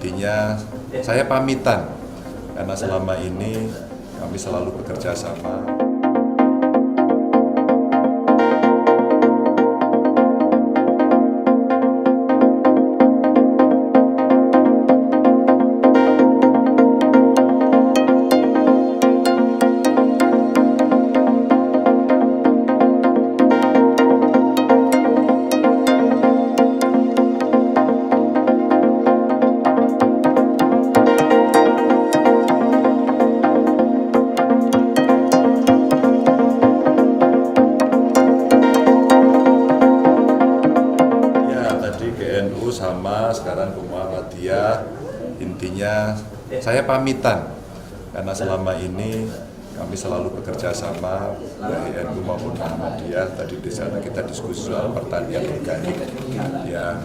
Intinya saya pamitan karena selama ini kami selalu bekerja sama. GNU sama sekarang ke Muhammadiyah, intinya saya pamitan karena selama ini kami selalu bekerja sama dari NU maupun Muhammadiyah. Tadi di sana kita diskusi soal pertanian organik yang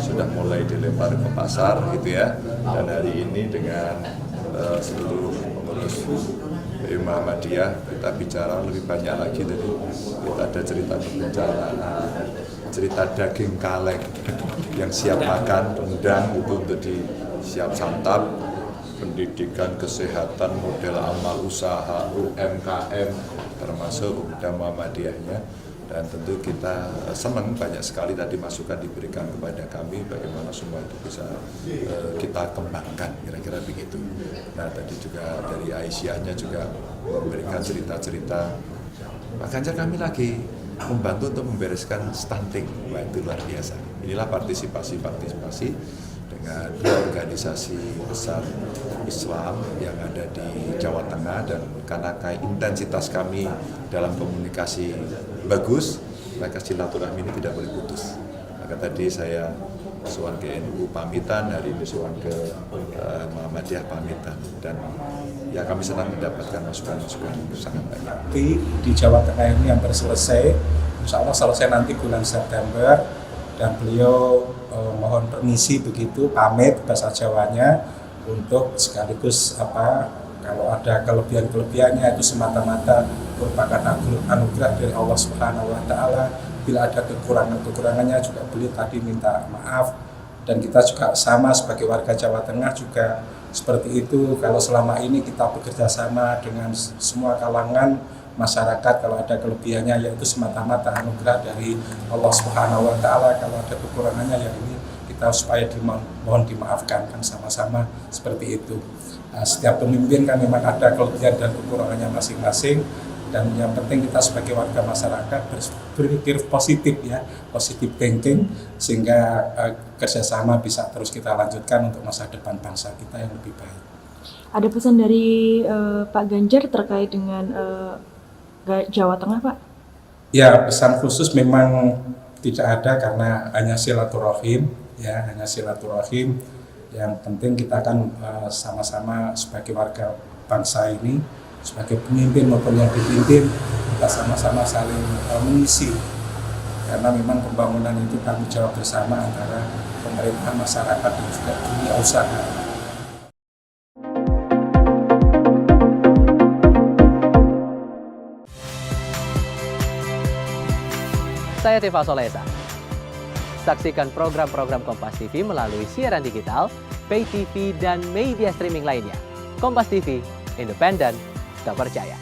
sudah mulai dilempar ke pasar gitu ya, dan hari ini dengan seluruh pengurus Muhammadiyah kita bicara lebih banyak lagi. Tadi kita ada cerita kebencanaan, cerita daging kaleng yang siap makan, rendang itu untuk siap santap, pendidikan, kesehatan, model amal usaha, UMKM, termasuk Pemuda Muhammadiyahnya. Dan tentu kita senang banyak sekali tadi masukan diberikan kepada kami bagaimana semua itu bisa kita kembangkan, kira-kira begitu. Nah tadi juga dari Aisyahnya juga memberikan cerita-cerita, Pak Ganjar kami lagi membantu untuk membereskan stunting. Wah, itu luar biasa. Inilah partisipasi dengan organisasi besar Islam yang ada di Jawa Tengah, dan karena intensitas kami dalam komunikasi bagus, maka silaturahmi ini tidak boleh putus. Maka tadi saya suan ke NU pamitan, hari ini suan ke Muhammadiyah pamitan, dan ya kami senang mendapatkan masukan-masukan sangat banyak. Di Jawa Tengah ini yang selesai, insya Allah selesai nanti bulan September, dan beliau mohon permisi begitu pamit bahasa Jawanya untuk sekaligus kalau ada kelebihan-kelebihannya itu semata-mata merupakan anugerah dari Allah Subhanahu wa Ta'ala. Bila ada kekurangannya juga beliau tadi minta maaf, dan kita juga sama sebagai warga Jawa Tengah juga seperti itu. Kalau selama ini kita bekerja sama dengan semua kalangan masyarakat, kalau ada kelebihannya yaitu semata-mata anugerah dari Allah Subhanahu wa Ta'ala. Kalau ada kekurangannya ya ini kita supaya mohon dimaafkan, kan sama-sama seperti itu. Nah, setiap pemimpin kan memang ada kelebihan dan kekurangannya masing-masing, dan yang penting kita sebagai warga masyarakat berpikir positif ya, positive thinking, sehingga kerjasama bisa terus kita lanjutkan untuk masa depan bangsa kita yang lebih baik. Ada pesan dari Pak Ganjar terkait dengan Jawa Tengah, Pak? Ya, pesan khusus memang tidak ada, karena hanya silaturahim ya, hanya silaturahim. Yang penting kita akan sama-sama sebagai warga bangsa ini, sebagai pemimpin maupun yang dipimpin, kita sama-sama saling mengisi, karena memang pembangunan itu tanggung jawab bersama antara pemerintah, masyarakat, dan juga dunia usaha. Saya Tifa Solesa. Saksikan program-program Kompas TV melalui siaran digital, pay TV, dan media streaming lainnya. Kompas TV, independen, terpercaya.